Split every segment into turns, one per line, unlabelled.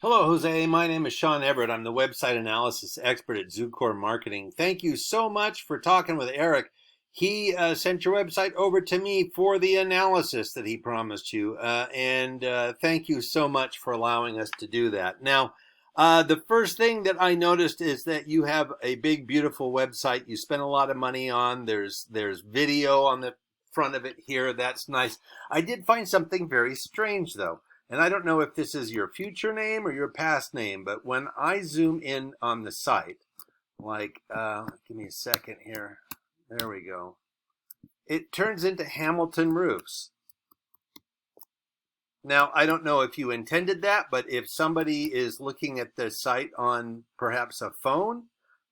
Hello, Jose. My name is Sean Everett. I'm the website analysis expert at Corp Marketing. Thank you so much for talking with Eric. He sent your website over to me for the analysis that he promised you. And thank you so much for allowing us to do that. Now, the first thing that I noticed is that you have a big, beautiful website you spent a lot of money on. There's video on the front of it here. That's nice. I did find something very strange, though. And I don't know if this is your future name or your past name, but when I zoom in on the site, give me a second here. There we go. It turns into Hamilton Roofs. Now, I don't know if you intended that, but if somebody is looking at the site on perhaps a phone,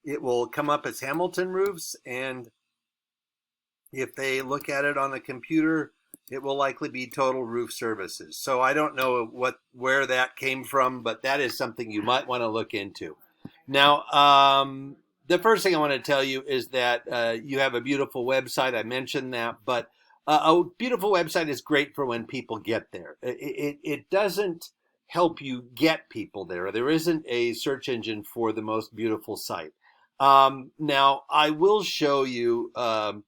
it will come up as Hamilton Roofs. And if they look at it on a computer, it will likely be Total Roof Services. So I don't know where that came from, but that is something you might want to look into. Now, the first thing I want to tell you is that you have a beautiful website. I mentioned that, but a beautiful website is great for when people get there. It doesn't help you get people there. There isn't a search engine for the most beautiful site. Now, I will show you how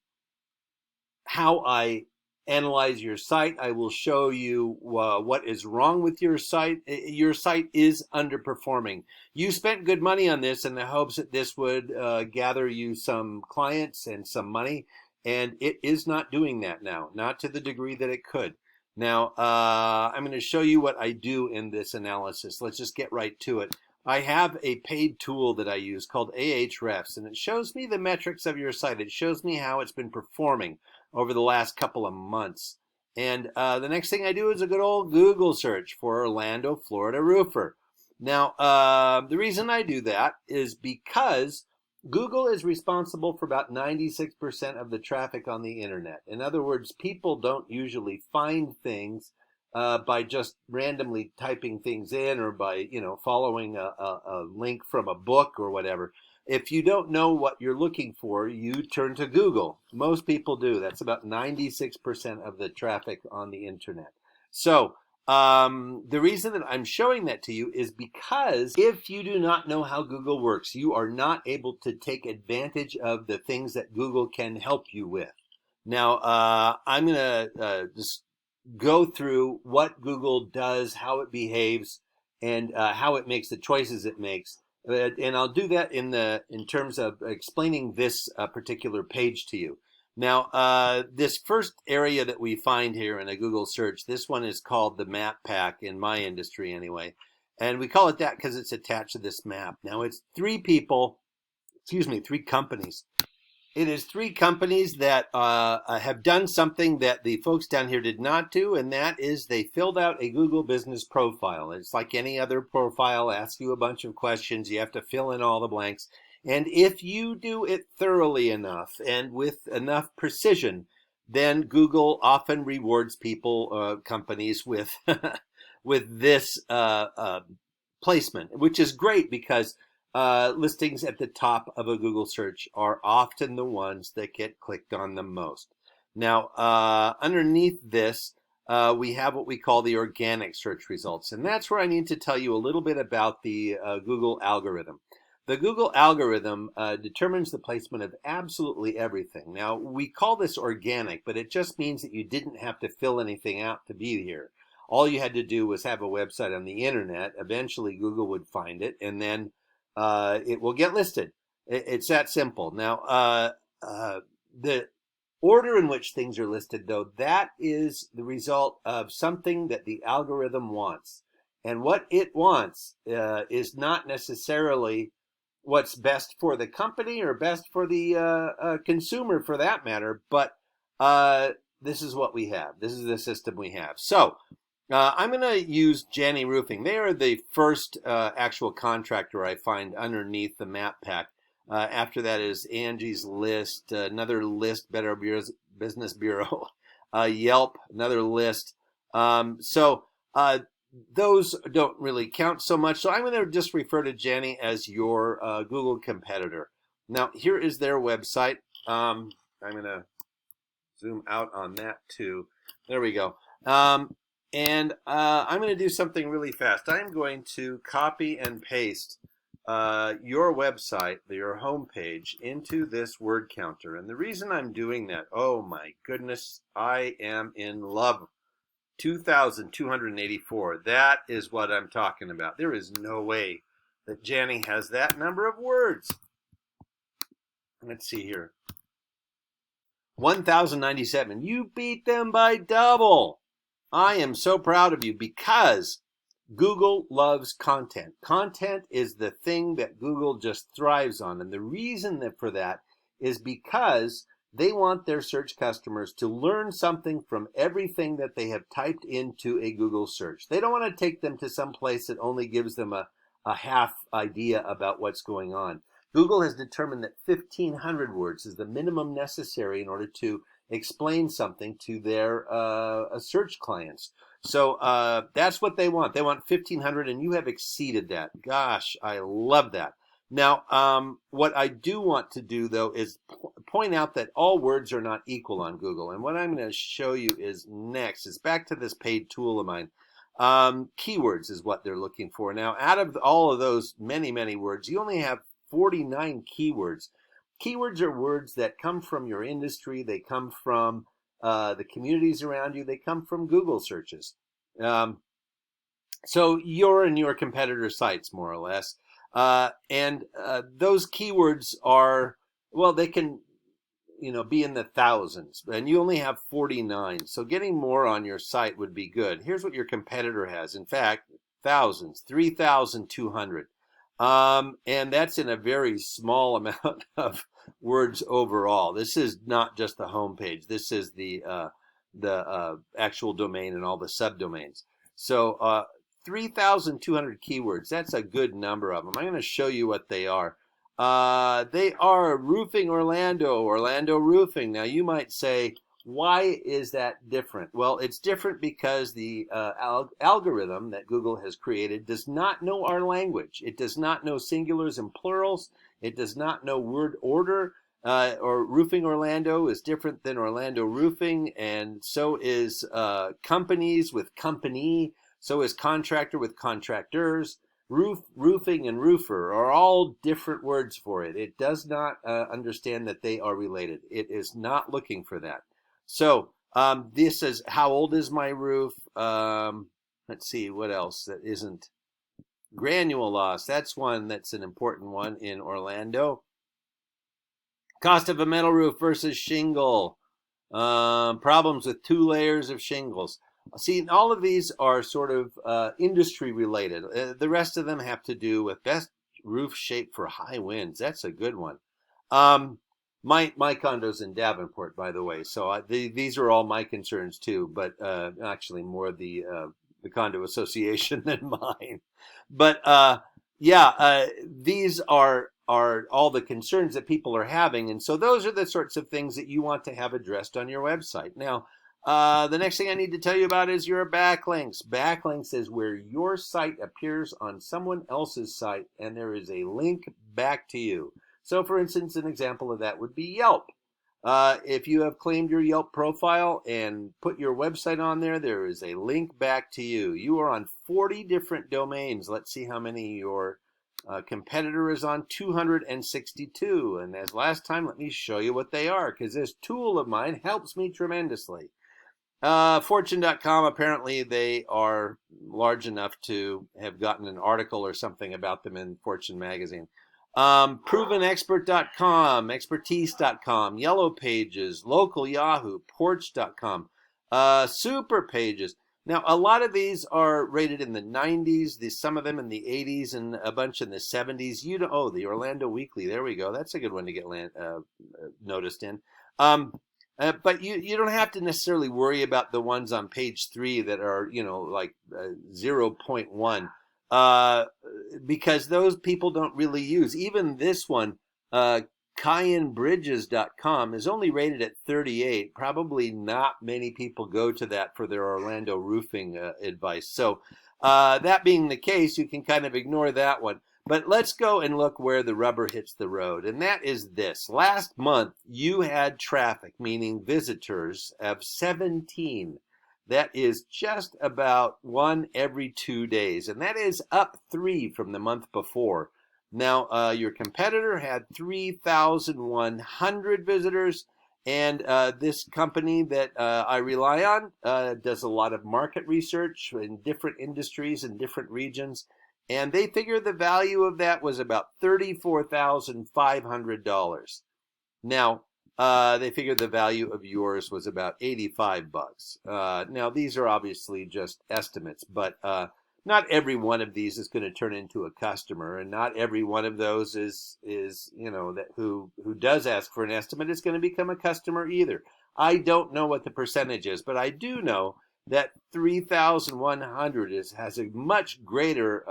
I analyze your site. I will show you what is wrong with your site. Your site is underperforming. You spent good money on this in the hopes that this would gather you some clients and some money, and it is not doing that now, not to the degree that it could. Now, I'm going to show you what I do in this analysis. Let's just get right to it. I have a paid tool that I use called Ahrefs, and it shows me the metrics of your site. It shows me how it's been performing over the last couple of months. And the next thing I do is a good old Google search for Orlando, Florida roofer. Now, the reason I do that is because Google is responsible for about 96% of the traffic on the internet. In other words, people don't usually find things by just randomly typing things in or by, following a link from a book or whatever. If you don't know what you're looking for, you turn to Google. Most people do. That's about 96% of the traffic on the internet. So the reason that I'm showing that to you is because if you do not know how Google works, you are not able to take advantage of the things that Google can help you with. Now, I'm going to just go through what Google does, how it behaves, and how it makes the choices it makes. And I'll do that in terms of explaining this particular page to you. Now, this first area that we find here in a Google search, this one is called the map pack in my industry anyway. And we call it that because it's attached to this map. Now, it's three companies. It is three companies that have done something that the folks down here did not do, and that is they filled out a Google business profile. It's like any other profile, asks you a bunch of questions. You have to fill in all the blanks. And if you do it thoroughly enough and with enough precision, then Google often rewards companies with with this placement, which is great because listings at the top of a Google search are often the ones that get clicked on the most. Now, underneath this, we have what we call the organic search results. And that's where I need to tell you a little bit about the Google algorithm. The Google algorithm determines the placement of absolutely everything. Now, we call this organic, but it just means that you didn't have to fill anything out to be here. All you had to do was have a website on the internet. Eventually, Google would find it, and then it will get listed. It's that simple. Now, the order in which things are listed, though, that is the result of something that the algorithm wants. And what it wants is not necessarily what's best for the company or best for the consumer for that matter, but this is what we have. This is the system we have. So I'm going to use Janney Roofing. They are the first actual contractor I find underneath the map pack. After that is Angie's List, another list, Better Business Bureau, Yelp, another list. Those don't really count so much. So I'm going to just refer to Janney as your Google competitor. Now, here is their website. I'm going to zoom out on that too. There we go. And I'm going to do something really fast. I'm going to copy and paste your website, your homepage, into this word counter. And the reason I'm doing that, oh my goodness, I am in love. 2,284. That is what I'm talking about. There is no way that Janny has that number of words. Let's see here. 1,097. You beat them by double. I am so proud of you because Google loves content. Content is the thing that Google just thrives on. And the reason for that is because they want their search customers to learn something from everything that they have typed into a Google search. They don't want to take them to some place that only gives them a half idea about what's going on. Google has determined that 1,500 words is the minimum necessary in order to explain something to their search clients. So that's what they want. They want 1,500, and you have exceeded that. Gosh, I love that. Now, what I do want to do, though, is point out that all words are not equal on Google. And what I'm going to show you is next. It's back to this paid tool of mine. Keywords is what they're looking for. Now, out of all of those many, many words, you only have 49 keywords. Keywords are words that come from your industry. They come from the communities around you. They come from Google searches. So you're in your competitor sites, more or less. And those keywords are, well, they can, be in the thousands, and you only have 49. So getting more on your site would be good. Here's what your competitor has. In fact, thousands, 3,200. And that's in a very small amount of words overall. This is not just the home page. This is the actual domain and all the subdomains. So 3,200 keywords. That's a good number of them. I'm going to show you what they are. They are Roofing Orlando, Orlando Roofing. Now you might say, why is that different? Well, it's different because the algorithm that Google has created does not know our language. It does not know singulars and plurals. It does not know word order. Or Roofing Orlando is different than Orlando Roofing, and so is companies with company. So is contractor with contractors. Roofing and roofer are all different words for it. It does not understand that they are related. It is not looking for that. So this is, how old is my roof? Let's see, what else that isn't? Granule loss. That's one that's an important one in Orlando. Cost of a metal roof versus shingle. Problems with 2 layers of shingles. See, all of these are sort of industry related. The rest of them have to do with best roof shape for high winds. That's a good one. My condo's in Davenport, by the way, so these are all my concerns too. But actually, more the condo association than mine. But these are all the concerns that people are having, and so those are the sorts of things that you want to have addressed on your website. Now, the next thing I need to tell you about is your backlinks. Backlinks is where your site appears on someone else's site, and there is a link back to you. So, for instance, an example of that would be Yelp. If you have claimed your Yelp profile and put your website on there, there is a link back to you. You are on 40 different domains. Let's see how many your competitor is on. 262. And as last time, let me show you what they are, because this tool of mine helps me tremendously. Fortune.com, apparently they are large enough to have gotten an article or something about them in Fortune magazine. Provenexpert.com, expertise.com, Yellow Pages, Local Yahoo, Porch.com, Super Pages. Now, a lot of these are rated in the 90s, some of them in the 80s, and a bunch in the 70s. The Orlando Weekly, there we go. That's a good one to get noticed in. But you don't have to necessarily worry about the ones on page 3 that are, like 0.1. Because those people don't really use. Even this one, CayenneBridges.com, is only rated at 38. Probably not many people go to that for their Orlando roofing advice. So that being the case, you can kind of ignore that one. But let's go and look where the rubber hits the road, and that is this. Last month, you had traffic, meaning visitors, of 17. That is just about 1 every 2 days, and that is up 3 from the month before. Now, your competitor had 3,100 visitors, and this company that I rely on does a lot of market research in different industries and different regions, and they figure the value of that was about $34,500. Now, they figured the value of yours was about $85. Now, these are obviously just estimates, but not every one of these is going to turn into a customer, and not every one of those is that who does ask for an estimate is going to become a customer either. I don't know what the percentage is, but I do know that 3,100 has a much greater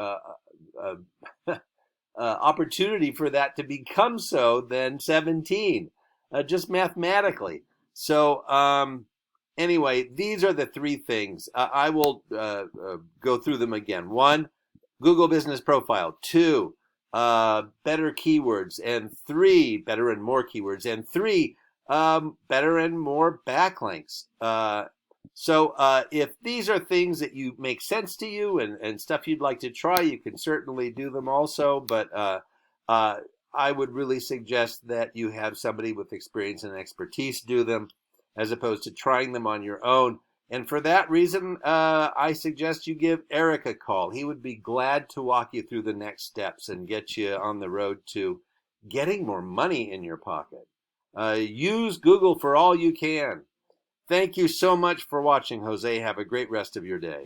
opportunity for that to become so than 17, just mathematically. So anyway, these are the 3 things. I will go through them again. 1, Google Business Profile. 2, better keywords. And 3, better and more keywords. And 3, better and more backlinks. So if these are things that you make sense to you and stuff you'd like to try, you can certainly do them also. But I would really suggest that you have somebody with experience and expertise do them as opposed to trying them on your own. And for that reason, I suggest you give Eric a call. He would be glad to walk you through the next steps and get you on the road to getting more money in your pocket. Use Google for all you can. Thank you so much for watching, Jose. Have a great rest of your day.